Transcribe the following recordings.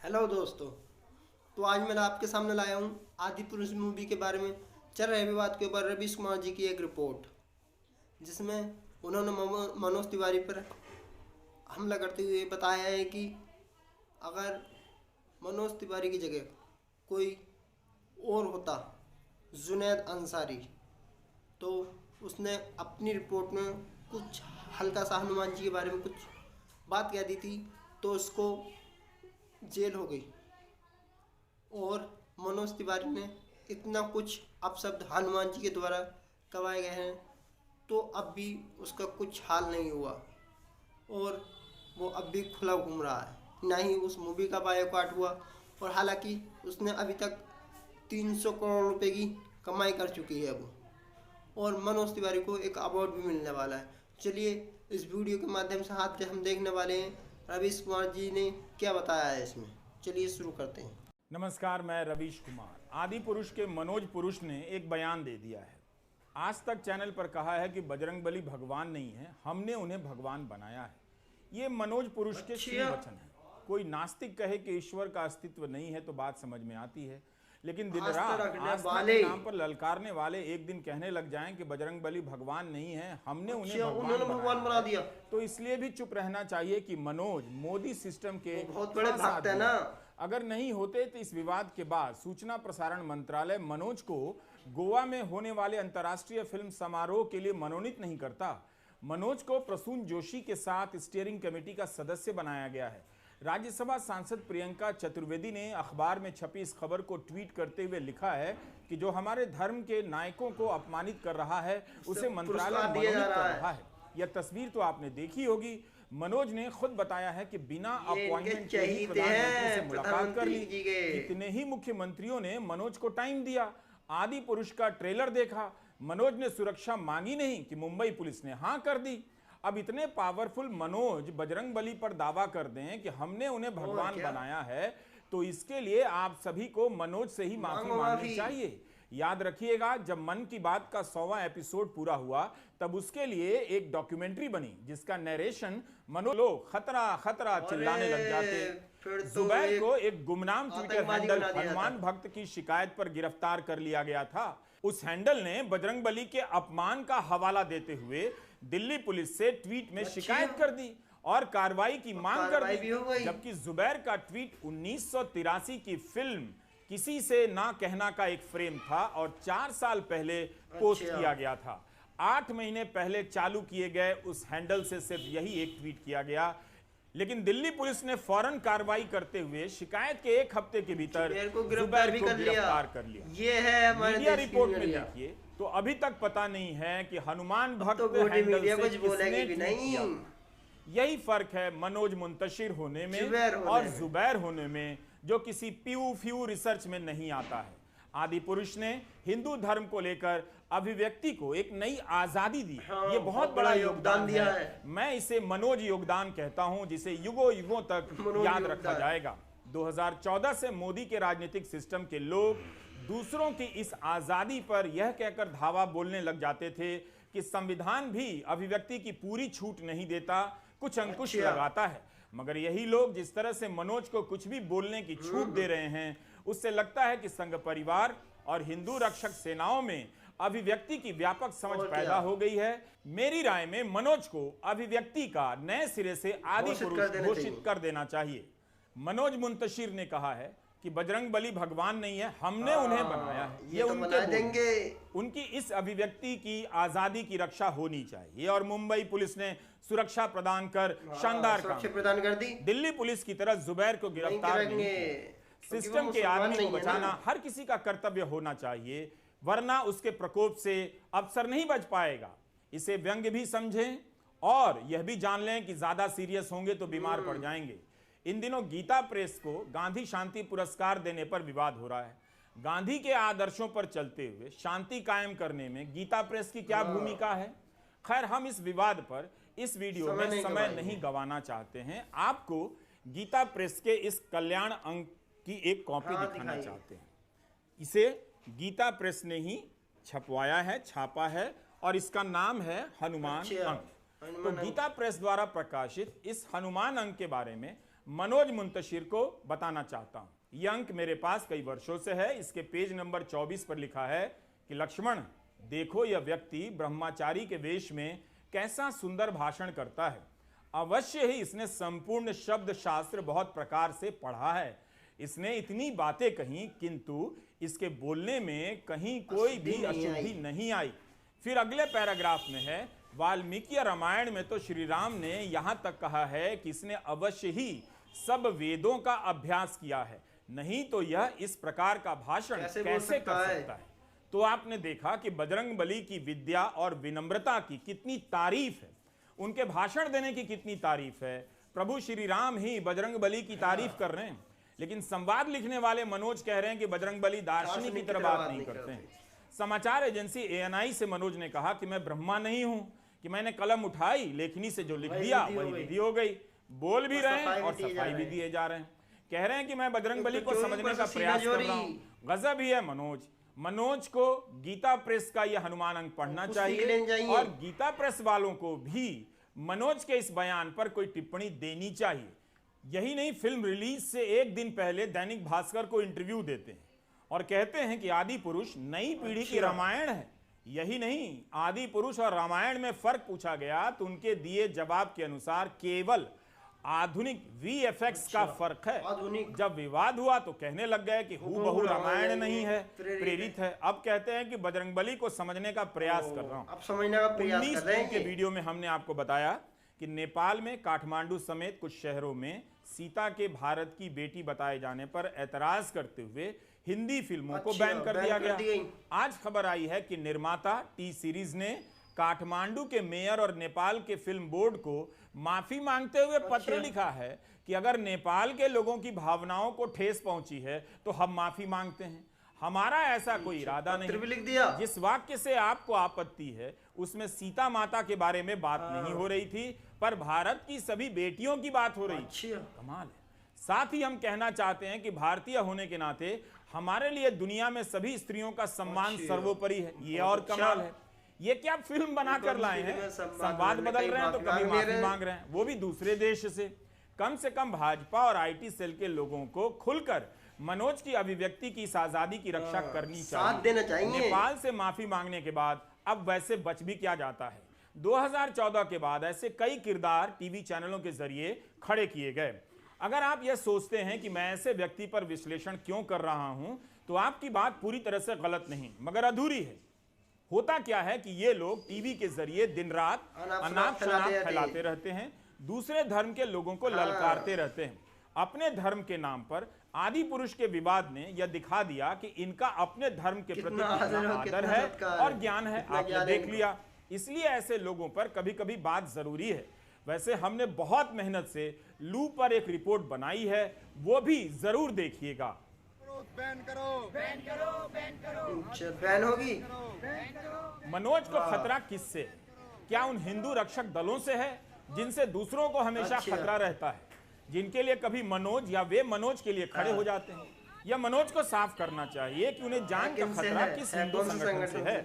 Hello दोस्तों। तो आज मैं आपके सामने लाया हूँ आदि पुरुष मूवी के बारे में चल रहे विवाद के ऊपर रवीश कुमार जी की एक रिपोर्ट, जिसमें उन्होंने मनोज तिवारी पर हमला करते हुए बताया है कि अगर मनोज तिवारी की जगह कोई और होता, जुनैद अंसारी, तो उसने अपनी रिपोर्ट में कुछ हल्का सा हनुमान जी के बारे में कुछ बात कह दी थी, तो उसको जेल हो गई। और मनोज तिवारी ने इतना कुछ अपशब्द हनुमान जी के द्वारा करवाए गए हैं, तो अब भी उसका कुछ हाल नहीं हुआ और वो अब भी खुला घूम रहा है। ना ही उस मूवी का बायकॉट हुआ, और हालांकि उसने अभी तक 300 करोड़ रुपए की कमाई कर चुकी है वो, और मनोज तिवारी को एक अवार्ड भी मिलने वाला है। चलिए इस वीडियो के माध्यम से आज हम देखने वाले हैं रवीश कुमार जी ने क्या बताया है इसमें। चलिए शुरू करते हैं। नमस्कार, मैं रवीश कुमार। आदि पुरुष के मनोज पुरुष ने एक बयान दे दिया है। आज तक चैनल पर कहा है कि बजरंगबली भगवान नहीं है, हमने उन्हें भगवान बनाया है। ये मनोज पुरुष के श्री वचन है। कोई नास्तिक कहे कि ईश्वर का अस्तित्व नहीं है तो बात समझ में आती है, लेकिन दिन रात आस्था के नाम पर ललकारने वाले एक दिन कहने लग जाएं कि बजरंगबली भगवान नहीं है, हमने उन्हें भगवान बना दिया, तो इसलिए भी चुप रहना चाहिए कि मनोज मोदी सिस्टम के बहुत बड़े भक्त है ना। अगर नहीं होते तो इस विवाद के बाद सूचना प्रसारण मंत्रालय मनोज को गोवा में होने वाले अंतर्राष्ट्रीय फिल्म समारोह के लिए मनोनीत नहीं करता। मनोज को प्रसून जोशी के साथ स्टीयरिंग कमेटी का सदस्य बनाया गया है। राज्यसभा सांसद प्रियंका चतुर्वेदी ने अखबार में छपी इस खबर को ट्वीट करते हुए लिखा है कि जो हमारे धर्म के नायकों को अपमानित कर रहा है उसे मंत्रालय मनोनीत कर रहा है। यह तस्वीर तो आपने देखी होगी। मनोज ने खुद बताया है कि बिना अपॉइंटमेंट के ही प्रधानमंत्री से मुलाकात कर ली। कितने ही मुख्यमंत्रियों ने मनोज को टाइम दिया। आदि पुरुष का ट्रेलर देखा, मनोज ने सुरक्षा मांगी नहीं कि मुंबई पुलिस ने हाँ कर दी। अब इतने पावरफुल मनोज बजरंगबली पर दावा कर दें कि हमने उन्हें भगवान बनाया है, तो इसके लिए आप सभी को मनोज से ही माफी मांगनी चाहिए। याद रखिएगा, जब मन की बात का 100वां एपिसोड पूरा हुआ तब उसके लिए एक डॉक्यूमेंट्री बनी जिसका नरेशन मनोज लोग खतरा खतरा चिल्लाने लग जाते। जुबैर को एक गुमनाम ट्विटर हैंडल हनुमान भक्त की शिकायत पर गिरफ्तार कर लिया गया था। उस हैंडल ने बजरंगबली के अपमान का हवाला देते हुए दिल्ली पुलिस से ट्वीट में शिकायत कर दी और कार्रवाई की मांग कर दी, जबकि जुबैर का ट्वीट 1983 की फिल्म किसी से ना कहना का एक फ्रेम था और 4 साल पहले पोस्ट किया गया था। 8 महीने पहले चालू किए गए उस हैंडल से सिर्फ यही एक ट्वीट किया गया, लेकिन दिल्ली पुलिस ने फौरन कार्रवाई करते हुए शिकायत के 1 हफ्ते के भीतर जुबैर को गिरफ्तार कर लिया। ये है हमारे मीडिया रिपोर्ट में देखिए तो अभी तक पता नहीं है कि हनुमान भक्त हैंडल से किसने ट्वीट किया। यही फर्क है मनोज मुंतशिर होने में और जुबैर होने में, जो किसी प्यू फ्यू रिसर्च में नहीं आता है। आदि पुरुष ने हिंदू धर्म को लेकर अभिव्यक्ति को एक नई आजादी दी। ये बहुत बड़ा योगदान दिया है। मैं इसे मनोज योगदान कहता हूं, जिसे युगों युगों तक याद रखा जाएगा। 2014 से मोदी के राजनीतिक सिस्टम के लोग दूसरों की इस आजादी पर यह कहकर धावा बोलने लग जाते थे कि संविधान भी अभिव्यक्ति की पूरी छूट नहीं देता, कुछ अंकुश लगाता है। मगर यही लोग जिस तरह से मनोज को कुछ भी बोलने की छूट दे रहे हैं, उससे लगता है कि संघ परिवार और हिंदू रक्षक सेनाओं में अभिव्यक्ति की व्यापक समझ पैदा हो गई है। मेरी राय में मनोज को अभिव्यक्ति का नए सिरे से आदि पुरुष घोषित कर देना चाहिए। मनोज मुंतशिर ने कहा है कि बजरंगबली भगवान नहीं है, हमने उन्हें बनाया है। ये तो उनके देंगे। उनकी इस अभिव्यक्ति की आजादी की रक्षा होनी चाहिए और मुंबई पुलिस ने सुरक्षा प्रदान कर शानदार काम प्रदान कर दी। दिल्ली पुलिस की तरह जुबैर को गिरफ्तार नहीं। सिस्टम के आदमी को बचाना हर किसी का कर्तव्य होना चाहिए, वरना उसके प्रकोप से अफसर नहीं बच पाएगा। इसे व्यंग्य भी समझें और यह भी जान लें कि ज्यादा सीरियस होंगे तो बीमार पड़ जाएंगे। इन दिनों गीता प्रेस को गांधी शांति पुरस्कार देने पर विवाद हो रहा है। गांधी के आदर्शों पर चलते हुए शांति कायम करने में गीता प्रेस की क्या भूमिका है? खैर, हम इस विवाद पर इस वीडियो में समय नहीं गंवाना चाहते हैं। आपको गीता प्रेस के इस कल्याण अंक की एक कॉपी दिखाना चाहते हैं। इसे गीता प्रेस ने ही छपवाया है, छापा है, और इसका नाम है हनुमान अंक। तो गीता प्रेस द्वारा प्रकाशित इस हनुमान अंक के बारे में मनोज मुंतशिर को बताना चाहता हूं। यह अंक मेरे पास कई वर्षों से है। इसके पेज नंबर 24 पर लिखा है कि लक्ष्मण, देखो यह व्यक्ति ब्रह्मचारी के वेश में कैसा सुंदर भाषण करता है। अवश्य ही इसने संपूर्ण शब्द शास्त्र बहुत प्रकार से पढ़ा है। इसने इतनी बातें कही, किंतु इसके बोलने में कहीं कोई भी अशुद्धि नहीं आई। फिर अगले पैराग्राफ में है, वाल्मीकि रामायण में तो श्री राम ने यहां तक कहा है कि इसने अवश्य ही सब वेदों का अभ्यास किया है, नहीं तो यह इस प्रकार का भाषण कैसे कर सकता है। तो आपने देखा कि बजरंगबली की विद्या और विनम्रता की कितनी तारीफ है, उनके भाषण देने की कितनी तारीफ है। प्रभु श्री राम ही बजरंगबली की तारीफ कर रहे हैं, लेकिन संवाद लिखने वाले मनोज कह रहे हैं कि बजरंगबली दार्शनिक की तरह बात नहीं करते हैं। समाचार एजेंसी ANI से मनोज ने कहा कि मैं ब्रह्मा नहीं हूं कि मैंने कलम उठाई, लेखनी से जो लिख दिया वही विधि हो गई। बोल भी रहे हैं और सफाई भी दिए जा रहे हैं। कह रहे हैं कि मैं बजरंगबली को समझने का प्रयास कर रहा हूं। गजब ही है मनोज को गीता प्रेस का यह हनुमान अंक पढ़ना चाहिए और गीता प्रेस वालों को भी मनोज के इस बयान पर कोई टिप्पणी देनी चाहिए। यही नहीं, फिल्म रिलीज से एक दिन पहले दैनिक भास्कर को इंटरव्यू देते हैं और कहते हैं कि आदि पुरुष नई पीढ़ी की रामायण है। यही नहीं, आदि पुरुष और रामायण में फर्क पूछा गया तो उनके दिए जवाब के अनुसार केवल आधुनिक VFX का फर्क है। जब विवाद हुआ तो कहने लग गए कि हूबहू रामायण नहीं है, प्रेरित है। अब कहते हैं कि बजरंगबली को समझने का प्रयास कर रहा हूं। अब समझने का प्रयास कर रहे हैं। के वीडियो में हमने आपको बताया कि नेपाल में काठमांडू समेत कुछ शहरों में सीता के भारत की बेटी बताए जाने पर ऐतराज करते हुए हिंदी फिल्मों को बैन कर दिया गया। आज खबर आई है कि निर्माता टी सीरीज ने काठमांडू के मेयर और नेपाल के फिल्म बोर्ड को माफी मांगते हुए पत्र लिखा है कि अगर नेपाल के लोगों की भावनाओं को ठेस पहुंची है तो हम माफी मांगते हैं, हमारा ऐसा कोई इरादा नहीं। लिख दिया। जिस वाक्य से आपको आपत्ति है उसमें सीता माता के बारे में बात नहीं हो रही थी, पर भारत की सभी बेटियों की बात हो रही थी। कमाल है। साथ ही हम कहना चाहते हैं कि भारतीय होने के नाते हमारे लिए दुनिया में सभी स्त्रियों का सम्मान सर्वोपरि है। ये और कमाल है। ये क्या फिल्म बनाकर लाए हैं, संवाद बदल रहे हैं तो कभी माफी मांग रहे हैं, वो भी दूसरे देश से। कम भाजपा और IT सेल के लोगों को खुलकर मनोज की अभिव्यक्ति की इस आजादी की रक्षा करनी चाहिए, देना चाहिए। नेपाल से माफी मांगने के बाद अब वैसे बच भी क्या जाता है। 2014 के बाद ऐसे कई किरदार टीवी चैनलों के जरिए खड़े किए गए। अगर आप यह सोचते हैं कि मैं ऐसे व्यक्ति पर विश्लेषण क्यों कर रहा हूं, तो आपकी बात पूरी तरह से गलत नहीं मगर अधूरी है। होता क्या है कि ये लोग टीवी के जरिए दिन रात अनाप शनाप फैलाते रहते हैं, दूसरे धर्म के लोगों को ललकारते रहते हैं। अपने धर्म के नाम पर आदि पुरुष के विवाद ने यह दिखा दिया कि इनका अपने धर्म के प्रति कितना आदर है और ज्ञान है, आपने देख लिया। इसलिए ऐसे लोगों पर कभी कभी बात जरूरी है। वैसे हमने बहुत मेहनत से लू पर एक रिपोर्ट बनाई है, वो भी जरूर देखिएगा। बैन करो, बैन करो, बैन करो। बैन होगी। मनोज को खतरा किससे है? क्या उन हिंदू रक्षक दलों से है जिनसे दूसरों को हमेशा खतरा रहता है, जिनके लिए कभी मनोज या वे मनोज के लिए खड़े हो जाते हैं? या मनोज को साफ करना चाहिए कि उन्हें जान का खतरा किस हिंदू संगठन से है।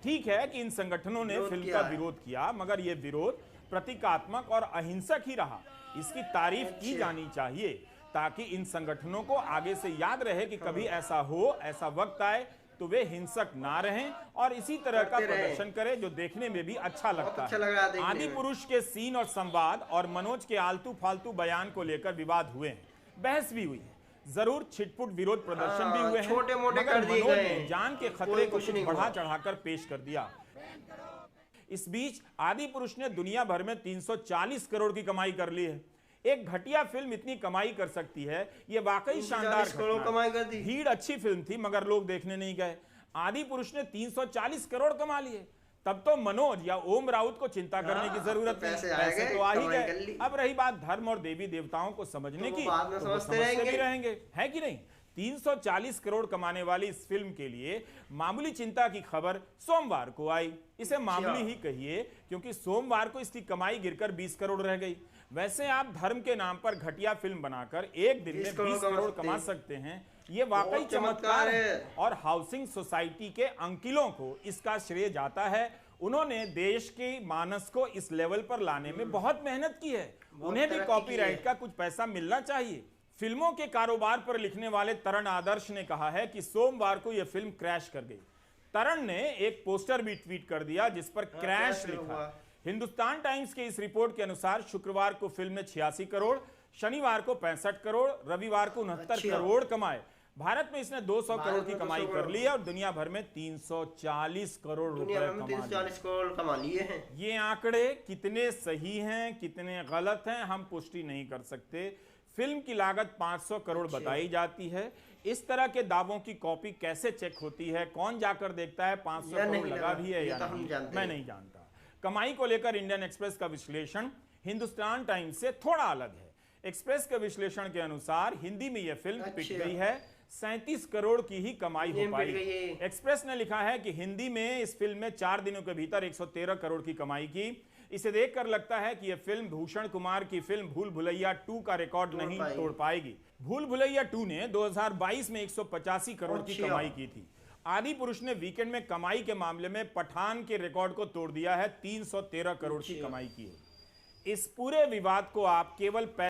ठीक है कि इन संगठनों ने फिल्म का विरोध किया, मगर यह विरोध प्रतीकात्मक और अहिंसक ही रहा। इसकी तारीफ की जानी चाहिए ताकि इन संगठनों को आगे से याद रहे कि कभी ऐसा हो, ऐसा वक्त आए तो वे हिंसक ना रहें और इसी तरह का प्रदर्शन करें जो देखने में भी अच्छा लगता है। आदि पुरुष के सीन और संवाद और मनोज के आलतू फालतू बयान को लेकर विवाद हुए हैं, बहस भी हुई है, जरूर छिटपुट विरोध प्रदर्शन भी हुए हैं, छोटे मोटे मगर मनोज ने जान के खतरे को बढ़ा चढ़ाकर पेश कर दिया। इस बीच आदि पुरुष ने दुनिया भर में 340 करोड़ की कमाई कर ली है। एक घटिया फिल्म इतनी कमाई कर सकती है, ये वाकई शानदार कमाई कर दी। भीड़ अच्छी फिल्म थी मगर लोग देखने नहीं गए। आदि पुरुष ने 340 करोड़ कमा लिए, तब तो मनोज या ओम राउत को चिंता करने की जरूरत नहीं, पैसे तो आ ही गए। अब रही बात धर्म और देवी देवताओं को समझने की, तो समझते भी रहेंगे, है कि नहीं। 340 करोड़ कमाने वाली इस फिल्म के लिए मामूली चिंता की खबर सोमवार को आई। इसे मामूली ही कहिए क्योंकि सोमवार को इसकी कमाई गिरकर 20 करोड़ रह गई। वैसे आप धर्म के नाम पर घटिया फिल्म बनाकर एक दिन में 20 करोड़ कमा सकते हैं, ये वाकई चमत्कार है और हाउसिंग सोसाइटी के अंकिलों को इसका श्रेय जाता है। उन्होंने देश के मानस को इस लेवल पर लाने में बहुत मेहनत की है उन्हें भी कॉपीराइट का कुछ पैसा मिलना चाहिए। फिल्मों के कारोबार पर लिखने वाले तरण आदर्श ने कहा है कि सोमवार को यह फिल्म क्रैश कर गई। तरण ने एक पोस्टर भी ट्वीट कर दिया जिस पर क्रैश लिखा। हिंदुस्तान टाइम्स के इस रिपोर्ट के अनुसार शुक्रवार को फिल्म ने 86 करोड़, शनिवार को 65 करोड़, रविवार को 69 करोड़ कमाए। भारत में इसने 200 करोड़ की कमाई कर ली है और दुनिया भर में 340 करोड़ रुपए कमा लिए हैं। ये आंकड़े कितने सही हैं कितने गलत हैं हम पुष्टि नहीं कर सकते। फिल्म की लागत 500 करोड़ बताई जाती है। इस तरह के दावों की कॉपी कैसे चेक होती है, कौन जाकर देखता है 500 करोड़ लगा भी है या नहीं, मैं नहीं जानता। कमाई को लेकर इंडियन एक्सप्रेस का विश्लेषण हिंदुस्तान टाइम्स से थोड़ा अलग है। एक्सप्रेस के विश्लेषण के अनुसार हिंदी में यह फिल्म पिट गई है, 37 करोड़ की ही कमाई हो पाई। एक्सप्रेस ने लिखा है कि हिंदी में इस फिल्म में 4 दिनों के भीतर 113 करोड़ की कमाई की। इसे देखकर लगता है कि यह फिल्म भूषण कुमार की फिल्म भूल भुलैया 2 का रिकॉर्ड नहीं तोड़ पाएगी। भूल भुलैया 2 ने 2022 में 185 करोड़ की कमाई की थी। आदि पुरुष ने वीकेंड में कमाई के मामले में पठान के रिकॉर्ड को तोड़ दिया है, 313 करोड़ की कमाई की है। इस पूरे विवाद को आप केवल